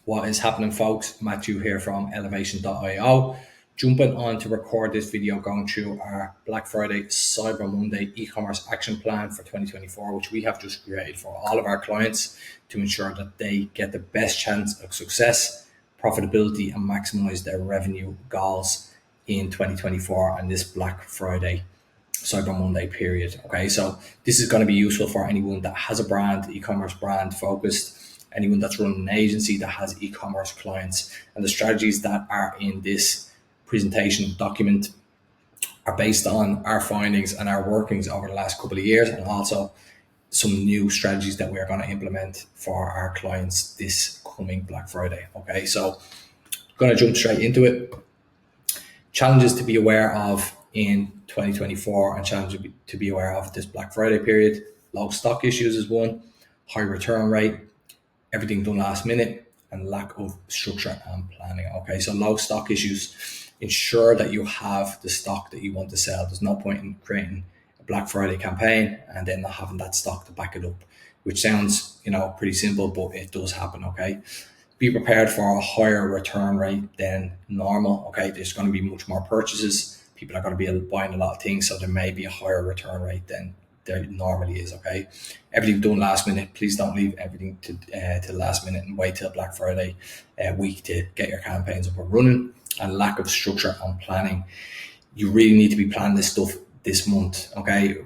What is happening, folks? Matthew here from elevation.io. Jumping on to record this video going through our Black Friday, Cyber Monday e-commerce action plan for 2024, which we have just created for all of our clients to ensure that they get the best chance of success, profitability, and maximize their revenue goals in 2024 and this Black Friday, Cyber Monday period. Okay, so this is going to be useful for anyone that has a brand, e-commerce brand focused, anyone that's running an agency that has e-commerce clients. And the strategies that are in this presentation document are based on our findings and our workings over the last couple of years, and also some new strategies that we're going to implement for our clients this coming Black Friday. Okay, so I'm going to jump straight into it. Challenges to be aware of in 2024 and challenges to be aware of this Black Friday period. Low stock issues is one, high return rate, everything done last minute, and lack of structure and planning. Okay, so low stock issues. Ensure that you have the stock that you want to sell. There's no point in creating a Black Friday campaign and then not having that stock to back it up, which sounds, pretty simple, but it does happen. Okay, be prepared for a higher return rate than normal. Okay, there's going to be much more purchases. People are going to be buying a lot of things, so there may be a higher return rate than there normally is. Okay, everything done last minute. Please don't leave everything to the last minute and wait till Black Friday week to get your campaigns up and running. And lack of structure and planning. You really need to be planning this stuff this month. Okay,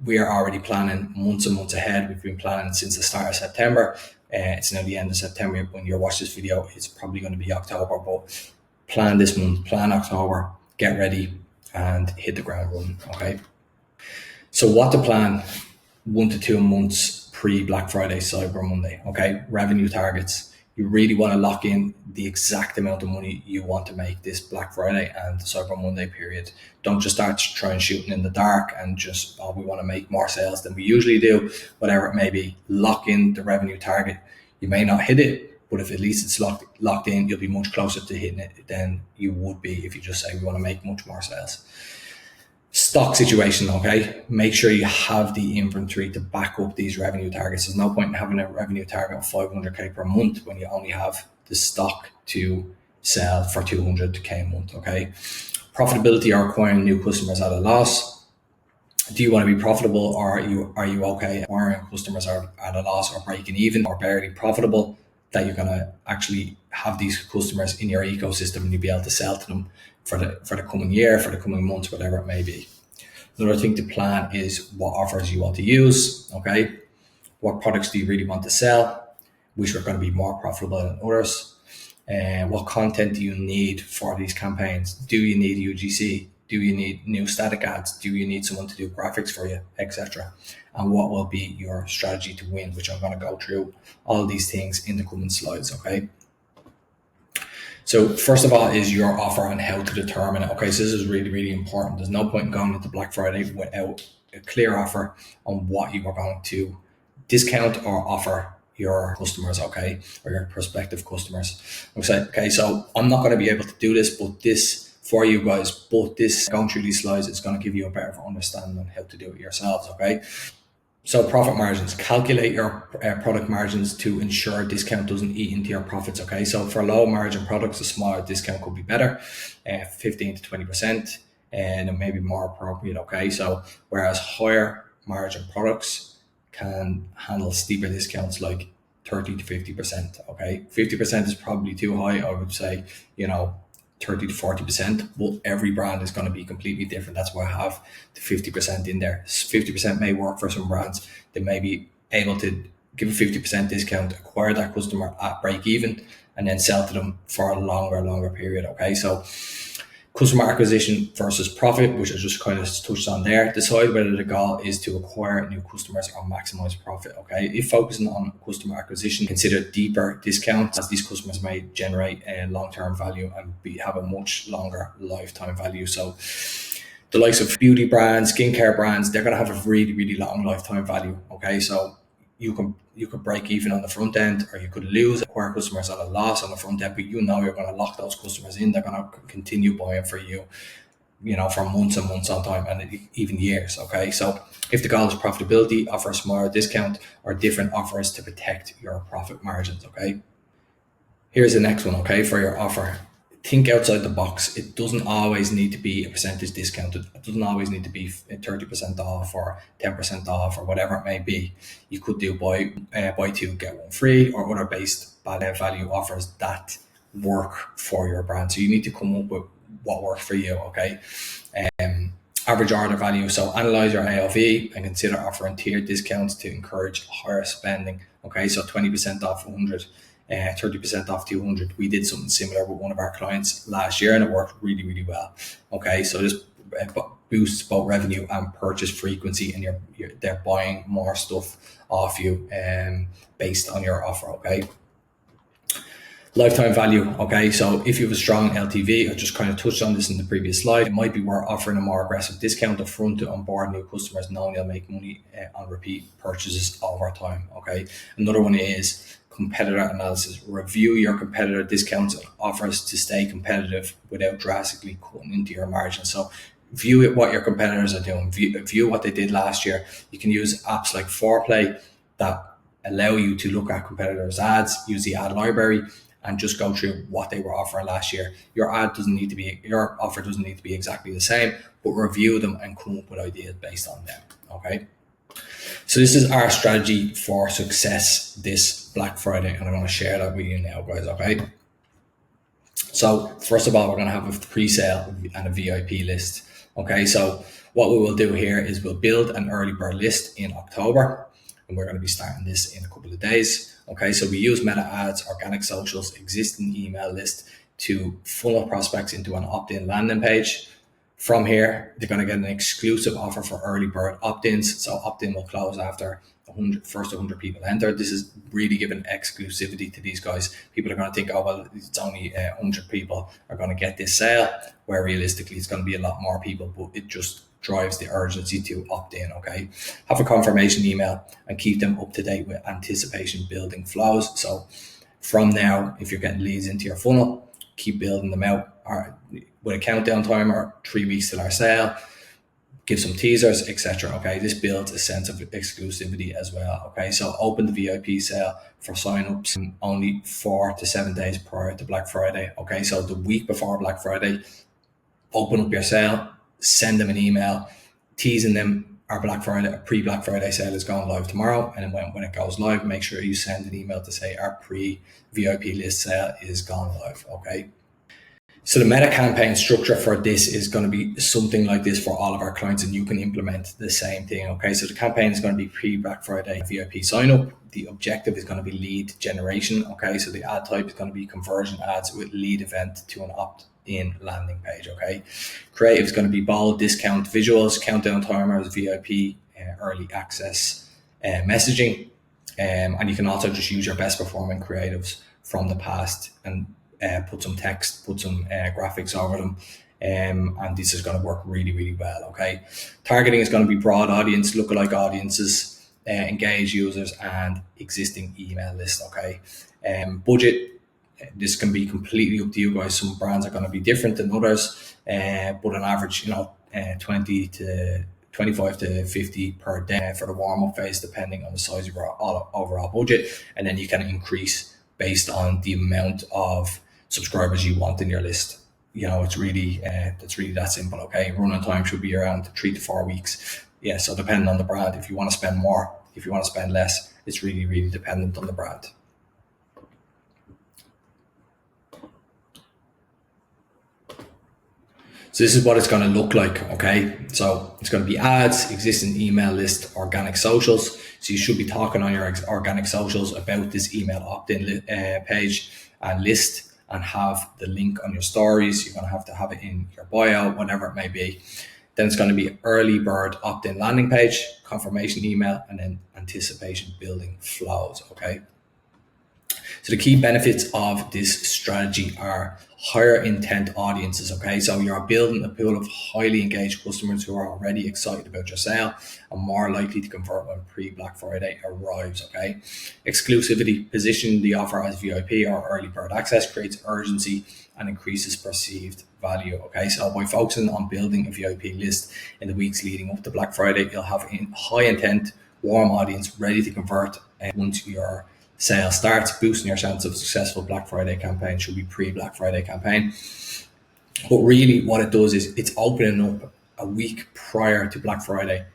we are already planning months and months ahead. We've been planning since the start of September. It's now the end of September. When you watch this video, it's probably going to be October, but plan this month, plan October, get ready and hit the ground running. Okay, so what to plan 1 to 2 months pre Black Friday, Cyber Monday. Okay, revenue targets. You really want to lock in the exact amount of money you want to make this Black Friday and Cyber Monday period. Don't just start trying shooting in the dark and just, we want to make more sales than we usually do, whatever it may be. Lock in the revenue target. You may not hit it, but if at least it's locked in, you'll be much closer to hitting it than you would be if you just say we want to make much more sales. Stock situation, okay? Make sure you have the inventory to back up these revenue targets. There's no point in having a revenue target of 500k per month when you only have the stock to sell for 200k a month, okay? Profitability or acquiring new customers at a loss. Do you want to be profitable, or are you okay acquiring customers are at a loss or breaking even or barely profitable, that you're going to actually have these customers in your ecosystem and you'll be able to sell to them for the coming year, for the coming months, whatever it may be. Another thing to plan is what offers you want to use. Okay, what products do you really want to sell, which are going to be more profitable than others, and what content do you need for these campaigns? Do you need UGC? Do you need new static ads? Do you need someone to do graphics for you, etc.? And what will be your strategy to win, which I'm going to go through all these things in the coming slides. Okay, so first of all is your offer and how to determine it. Okay, so this is really, really important. There's no point in going into Black Friday without a clear offer on what you are going to discount or offer your customers, okay, or your prospective customers. Okay, so I'm not going to be able to do this, but this for you guys, but this going through these slides is going to give you a better understanding on how to do it yourselves. Okay, so profit margins, calculate your product margins to ensure discount doesn't eat into your profits. Okay, so for low margin products, a smaller discount could be better, 15 to 20%, and it may be more appropriate. Okay, so whereas higher margin products can handle steeper discounts like 30 to 50%. Okay, 50% is probably too high. I would say, 30 to 40%, but every brand is going to be completely different. That's why I have the 50% in there. 50% may work for some brands. They may be able to give a 50% discount, acquire that customer at break even, and then sell to them for a longer period. Okay, so customer acquisition versus profit, which I just kind of touched on there. Decide whether the goal is to acquire new customers or maximize profit. Okay, if focusing on customer acquisition, consider deeper discounts, as these customers may generate a long-term value and have a much longer lifetime value. So the likes of beauty brands, skincare brands, they're going to have a really, really long lifetime value. Okay, so you could break even on the front end, or you could acquire customers at a loss on the front end, but you're going to lock those customers in. They're going to continue buying for you, for months and months on time, and even years. Okay, so if the goal is profitability, offer a smaller discount or different offers to protect your profit margins. Okay, Here's the next one, okay, for your offer. Think outside the box. It doesn't always need to be a percentage discount. It doesn't always need to be 30% off or 10% off or whatever it may be. You could do buy two, get one free, or other based value offers that work for your brand. So you need to come up with what works for you, okay? Average order value. So analyze your AOV and consider offering tiered discounts to encourage higher spending. Okay, so 20% off 100, 30% off 200. We did something similar with one of our clients last year and it worked really, really well. Okay, so this boosts both revenue and purchase frequency, and they're buying more stuff off you based on your offer. Okay. Lifetime value. Okay, so if you have a strong LTV, I just kind of touched on this in the previous slide, it might be worth offering a more aggressive discount up front to onboard new customers, knowing they'll make money on repeat purchases over time. Okay, another one is competitor analysis. Review your competitor discounts and offers to stay competitive without drastically cutting into your margin. So view what your competitors are doing, view what they did last year. You can use apps like Foreplay that allow you to look at competitors' ads, use the ad library, and just go through what they were offering last year. Your offer doesn't need to be exactly the same, but review them and come up with ideas based on them. Okay. So this is our strategy for success this Black Friday, and I'm going to share that with you now, guys. Okay. So first of all, we're going to have a pre-sale and a VIP list. Okay. So what we will do here is we'll build an early bird list in October, and we're going to be starting this in a couple of days. Okay, so we use meta ads, organic socials, existing email list to funnel prospects into an opt-in landing page. From here, they're going to get an exclusive offer for early bird opt-ins. So opt-in will close after first 100 people enter. This is really giving exclusivity to these guys. People are going to think, oh, well, it's only 100 people are going to get this sale, where realistically it's going to be a lot more people, but it just drives the urgency to opt in. Okay, have a confirmation email and keep them up to date with anticipation building flows. So from now, if you're getting leads into your funnel, keep building them out with a countdown timer, 3 weeks till our sale, give some teasers, etc. Okay, this builds a sense of exclusivity as well. Okay, so open the VIP sale for sign-ups only 4 to 7 days prior to Black Friday. Okay, so the week before Black Friday, open up your sale, send them an email teasing them our pre-Black Friday sale is going live tomorrow. And then when it goes live, make sure you send an email to say our pre-VIP list sale is gone live. Okay. So the meta campaign structure for this is going to be something like this for all of our clients, and you can implement the same thing. Okay. So the campaign is going to be pre-Black Friday VIP sign up. The objective is going to be lead generation. Okay. So the ad type is going to be conversion ads with lead event to an opt-in landing page. Okay. Creative is going to be bold, discount visuals, countdown timers, VIP, early access messaging. And you can also just use your best performing creatives from the past and put some text, put some graphics over them. And this is going to work really, really well. Okay. Targeting is going to be broad audience, lookalike audiences, engaged users, and existing email list. Okay. Budget, this can be completely up to you guys. Some brands are going to be different than others, but on average, 20 to 25 to 50 per day for the warm-up phase, depending on the size of your overall budget. And then you can increase based on the amount of subscribers you want in your list. It's really that simple. Okay, running time should be around 3 to 4 weeks. Yeah, so depending on the brand, if you want to spend more, if you want to spend less, it's really, really dependent on the brand. So this is what it's going to look like. Okay, so it's going to be ads, existing email list, organic socials. So you should be talking on your organic socials about this email opt-in page and list, and have the link on your stories. You're going to have it in your bio, whatever it may be. Then it's going to be early bird opt-in landing page, confirmation email, and then anticipation building flows. Okay. So the key benefits of this strategy are higher intent audiences. Okay, so you're building a pool of highly engaged customers who are already excited about your sale and more likely to convert when pre-Black Friday arrives. Okay, exclusivity, position the offer as VIP or early bird access creates urgency and increases perceived value. Okay, so by focusing on building a VIP list in the weeks leading up to Black Friday, you'll have a high intent, warm audience ready to convert once your sale starts, boosting your chance of a successful Black Friday campaign should be pre-Black Friday campaign. But really what it does is it's opening up a week prior to Black Friday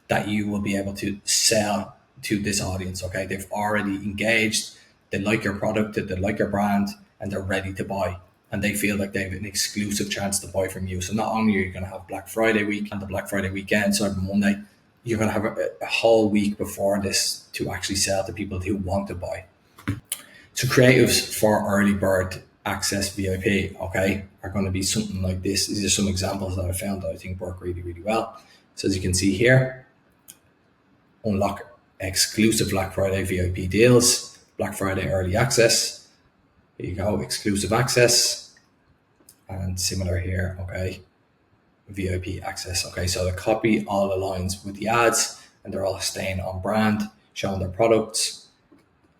that you will be able to sell to this audience. Okay, they've already engaged, they like your product, they like your brand, and they're ready to buy. And they feel like they have an exclusive chance to buy from you. So not only are you going to have Black Friday week and the Black Friday weekend, Cyber Monday, you're going to have a whole week before this to actually sell to people who want to buy. So creatives for early bird access VIP, okay, are going to be something like this. These are some examples that I found that I think work really, really well. So as you can see here, unlock exclusive Black Friday VIP deals, Black Friday early access. Here you go, exclusive access, and similar here, okay, VIP access. Okay, so the copy all aligns with the ads and they're all staying on brand, showing their products,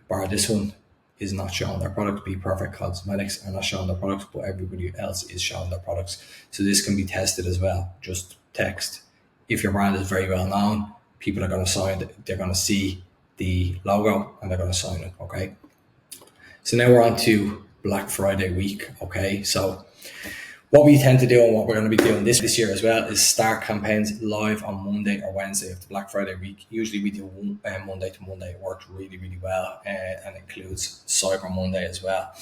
bar this one is not showing their product. Be Perfect Cosmetics are not showing their products, but everybody else is showing their products. So this can be tested as well. Just text. If your brand is very well known, people are going to sign it. They're going to see the logo and they're going to sign it. Okay. So now we're on to Black Friday week. Okay. So what we tend to do and what we're going to be doing this year as well is start campaigns live on Monday or Wednesday of the Black Friday week. Usually we do Monday to Monday. It works really, really well and includes Cyber Monday as well.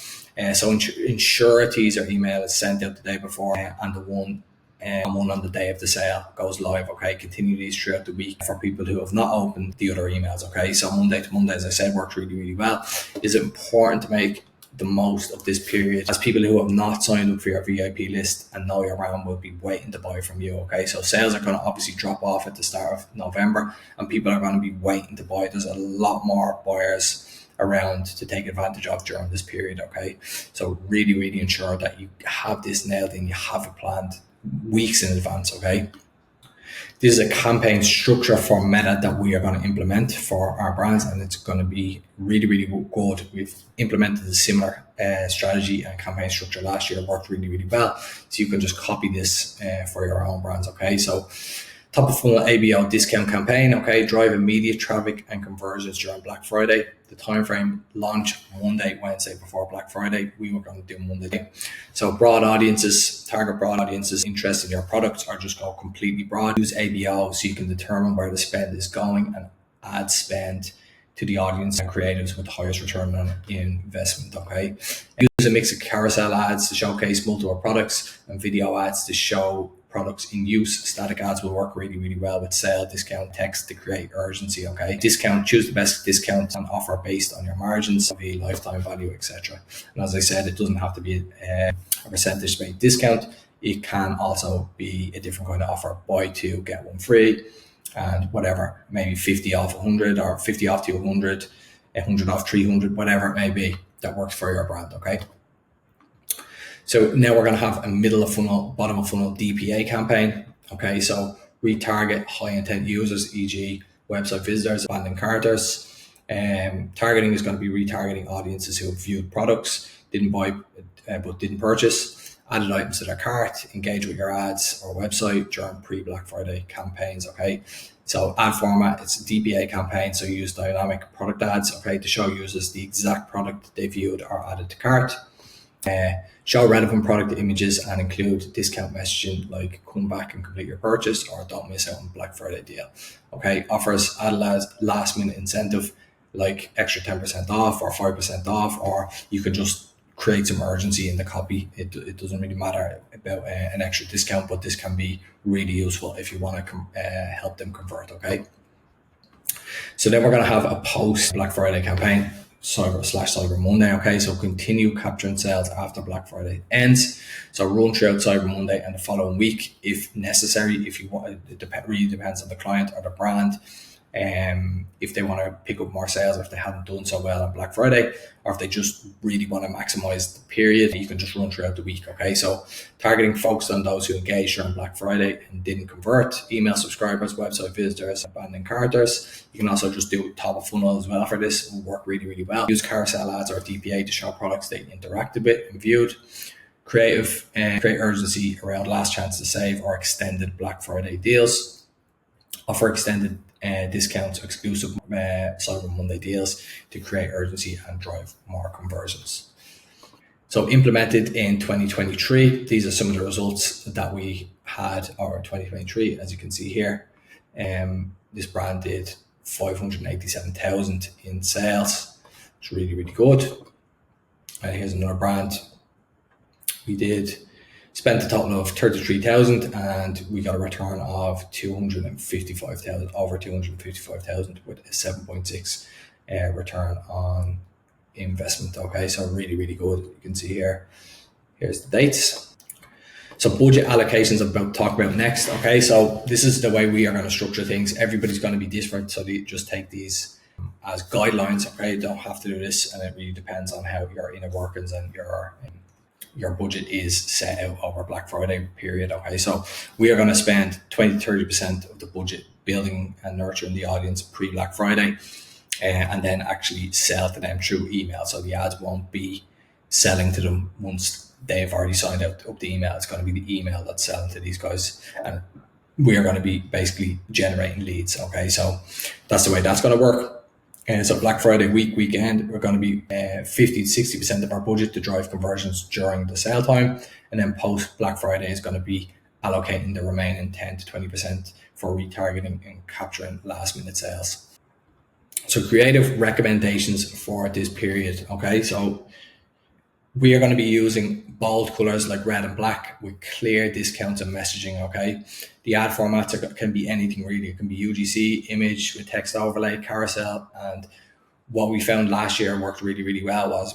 So ensure a teaser email is sent out the day before and the one on the day of the sale goes live. Okay, continue these throughout the week for people who have not opened the other emails. Okay, so Monday to Monday, as I said, works really, really well. It's important to make the most of this period as people who have not signed up for your VIP list and know your brand will be waiting to buy from you. Okay, so sales are going to obviously drop off at the start of November and people are going to be waiting to buy. There's a lot more buyers around to take advantage of during this period. Okay, so really, really ensure that you have this nailed and you have it planned weeks in advance. Okay, this is a campaign structure for Meta that we are going to implement for our brands, and it's going to be really, really good. We've implemented a similar strategy and campaign structure last year. It worked really, really well. So you can just copy this for your own brands. Okay, so top of funnel ABO discount campaign. Okay, drive immediate traffic and conversions during Black Friday. The time frame launch Monday, Wednesday before Black Friday. We were going to do Monday. So broad audiences, target broad audiences interested in your products, or just go completely broad. Use ABO so you can determine where the spend is going and add spend to the audience and creatives with the highest return on investment. Okay, use a mix of carousel ads to showcase multiple products and video ads to show products in use. Static ads will work really, really well with sale, discount, text to create urgency. Okay, discount, choose the best discount and offer based on your margins, lifetime value, etc. And as I said, it doesn't have to be a percentage based discount. It can also be a different kind of offer: buy two get one free, and whatever, maybe 50 off 100 or 50 off 200, 100 off 300, whatever it may be that works for your brand. Okay. So now we're going to have a middle of funnel, bottom of funnel DPA campaign. Okay, so retarget high intent users, e.g. website visitors, abandoned carters. Targeting is going to be retargeting audiences who have viewed products, didn't buy but didn't purchase, added items to their cart, engage with your ads or website during pre-Black Friday campaigns. Okay, so ad format, it's a DPA campaign, so you use dynamic product ads, okay, to show users the exact product they viewed or added to cart. Show relevant product images and include discount messaging like come back and complete your purchase or don't miss out on Black Friday deal. Okay, offers add last minute incentive like extra 10% off or 5% off, or you can just create some urgency in the copy. It doesn't really matter about an extra discount, but this can be really useful if you want to help them convert. Okay, so then we're going to have a post Black Friday campaign. Cyber Monday. Okay, so continue capturing sales after Black Friday ends. So run throughout Cyber Monday and the following week if necessary. If you want, it really depends on the client or the brand. If they want to pick up more sales, if they haven't done so well on Black Friday, or if they just really want to maximize the period, you can just run throughout the week. Okay, so targeting focused on those who engaged during Black Friday and didn't convert: email subscribers, website visitors, abandoned carters. You can also just do top of funnel as well for this. It will work really, really well. Use carousel ads or DPA to show products they interacted with and viewed. Creative and create urgency around last chance to save or extended Black Friday deals. Offer extended discounts, exclusive Cyber Monday deals to create urgency and drive more conversions. So implemented in 2023, these are some of the results that we had over 2023. As you can see here, this brand did 587,000 in sales. It's really, really good. Here's another brand. We did spent a total of 33,000 and we got a return of 255,000, over 255,000 with a 7.6 return on investment. Okay, so really, really good. You can see here, here's the dates. So budget allocations I'm about to talk about next. Okay, so this is the way we are going to structure things. Everybody's going to be different, so just take these as guidelines. Okay, you don't have to do this, and it really depends on how your inner workings and your budget is set out over Black Friday period. Okay, so we are going to spend 20-30% of the budget building and nurturing the audience pre-Black Friday, and then actually sell to them through email. So the ads won't be selling to them once they've already signed up the email. It's going to be the email that's selling to these guys, and we are going to be basically generating leads. Okay, so that's the way that's going to work. And so Black Friday weekend, we're going to be 50-60% of our budget to drive conversions during the sale time, and then post Black Friday is going to be allocating the remaining 10-20% for retargeting and capturing last minute sales. So creative recommendations for this period. Okay, so we are going to be using bold colors like red and black with clear discounts and messaging. Okay, the ad formats can be anything really. It can be UGC, image with text overlay, carousel, and what we found last year worked really, really well was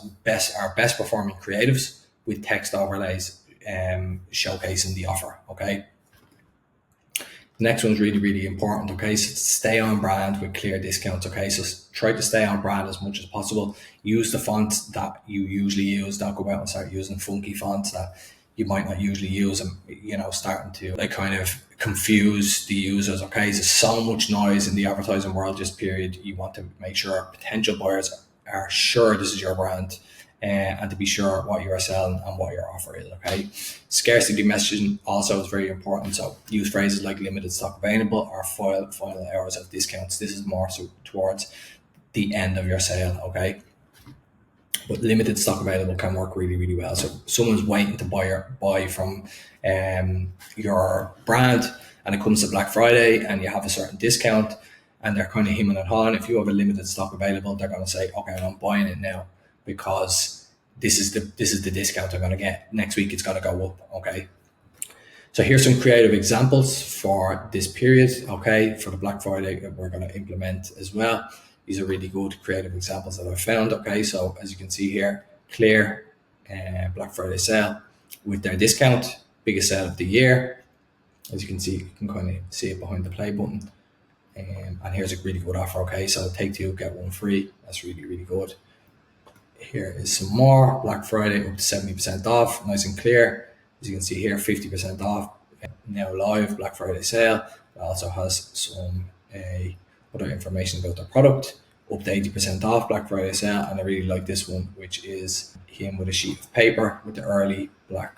our best performing creatives with text overlays showcasing the offer. Okay. Next one's really, really important. Okay, so stay on brand with clear discounts. Okay, so try to stay on brand as much as possible. Use the fonts that you usually use. Don't go out and start using funky fonts that you might not usually use, and starting to kind of confuse the users. Okay, there's so much noise in the advertising world this period. You want to make sure potential buyers are sure this is your brand, and to be sure what you are selling and what your offer is. Okay, scarcity messaging also is very important. So use phrases like limited stock available or final hours of discounts. This is more so towards the end of your sale. Okay, but limited stock available can work really, really well. So someone's waiting to buy from your brand, and it comes to Black Friday and you have a certain discount and they're kind of hemming and hawing. If you have a limited stock available, they're going to say, okay, I'm buying it now because this is the discount I'm going to get. Next week it's going to go up. Okay, so here's some creative examples for this period. Okay, for the Black Friday we're going to implement as well. These are really good creative examples that I found. Okay, so as you can see here, clear Black Friday sale with their discount, biggest sale of the year. As you can see, you can kind of see it behind the play button. And here's a really good offer. Okay, so take two, get one free. That's really, really good. Here is some more. Black Friday up to 70% off, nice and clear. As you can see here, 50% off. Now live Black Friday sale. It also has some other information about the product. Up to 80% off Black Friday sale, and I really like this one, which is him with a sheet of paper with the early Black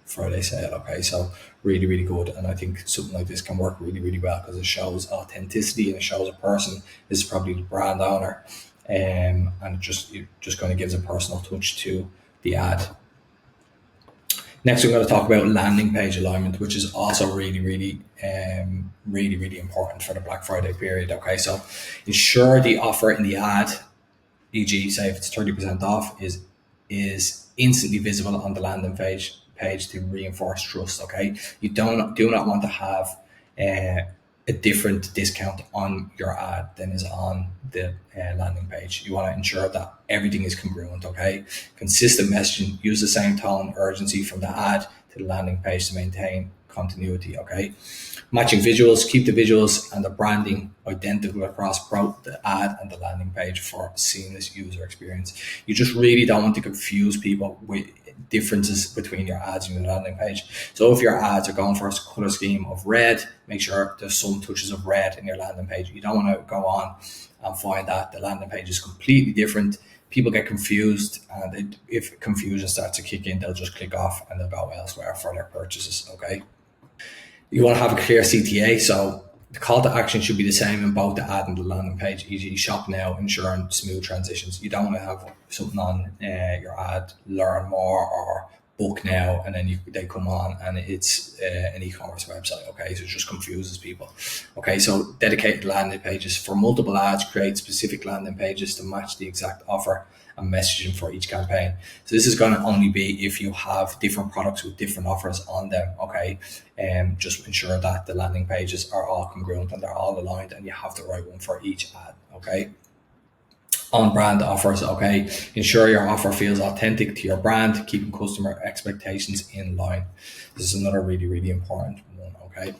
Friday sale. Okay, so really, really good, and I think something like this can work really, really well because it shows authenticity and it shows a person. This is probably the brand owner, and it just kind of gives a personal touch to the ad. Next, we're going to talk about landing page alignment, which is also really, really, really important for the Black Friday period. Okay, so ensure the offer in the ad, e.g., say if it's 30% off, is instantly visible on the landing page to reinforce trust. Okay, you do not want to have a different discount on your ad than is on the landing page. You want to ensure that everything is congruent. Okay, consistent messaging, use the same tone, urgency from the ad to the landing page to maintain continuity. Okay, matching visuals, keep the visuals and the branding identical across both the ad and the landing page for seamless user experience. You just really don't want to confuse people with differences between your ads and your landing page. So if your ads are going for a color scheme of red, make sure there's some touches of red in your landing page. You don't want to go on and find that the landing page is completely different. People get confused, and if confusion starts to kick in, they'll just click off and they'll go elsewhere for their purchases. Okay, you want to have a clear CTA. So The call to action should be the same in both the ad and the landing page, e.g. shop now, ensuring smooth transitions. You don't want to have something on your ad, learn more or book now, and then they come on and it's an e-commerce website. Okay, so it just confuses people. Okay, so dedicated landing pages for multiple ads, create specific landing pages to match the exact offer and messaging for each campaign. So this is going to only be if you have different products with different offers on them. Okay, just ensure that the landing pages are all congruent and they're all aligned, and you have the right one for each ad. Okay. On brand offers, okay, ensure your offer feels authentic to your brand, keeping customer expectations in line. This is another really, really important one. Okay.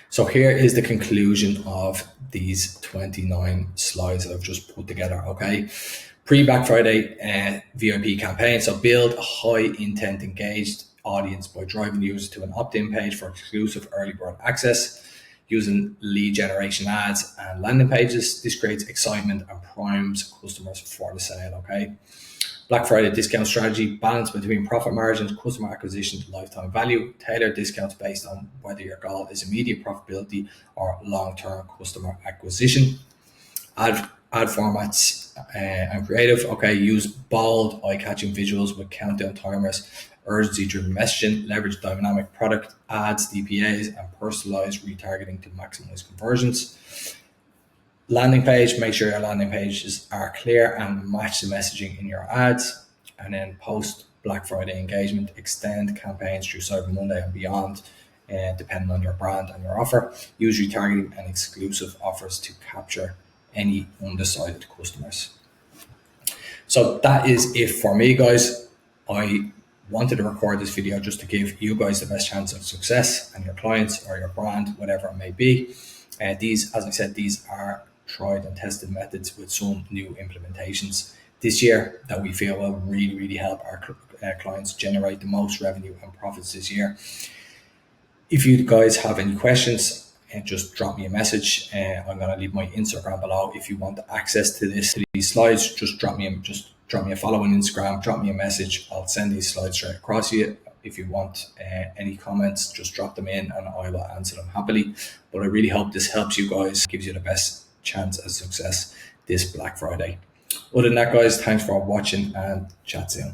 So here is the conclusion of these 29 slides that I've just put together. Okay. Pre-Black Friday VIP campaign. So build a high intent engaged audience by driving users to an opt-in page for exclusive early bird access, using lead generation ads and landing pages. This creates excitement and primes customers for the sale. Okay. Black Friday discount strategy, balance between profit margins, customer acquisition to lifetime value, tailor discounts based on whether your goal is immediate profitability or long-term customer acquisition. Ad formats and creative. Okay, use bold, eye-catching visuals with countdown timers, urgency-driven messaging, leverage dynamic product ads, DPAs, and personalized retargeting to maximize conversions. Landing page, make sure your landing pages are clear and match the messaging in your ads. And then post Black Friday engagement, extend campaigns through Cyber Monday and beyond, depending on your brand and your offer. Use retargeting and exclusive offers to capture any undecided customers. So that is it for me, guys. I wanted to record this video just to give you guys the best chance of success, and your clients or your brand, whatever it may be. These, as I said, these are tried and tested methods with some new implementations this year that we feel will really, really help our clients generate the most revenue and profits this year. If you guys have any questions, just drop me a message. I'm going to leave my Instagram below. If you want access to these slides, just drop me a follow on Instagram, drop me a message. I'll send these slides straight across to you. If you want any comments, just drop them in and I will answer them happily. But I really hope this helps you guys, gives you the best chance of success this Black Friday. Other than that, guys, thanks for watching and chat soon.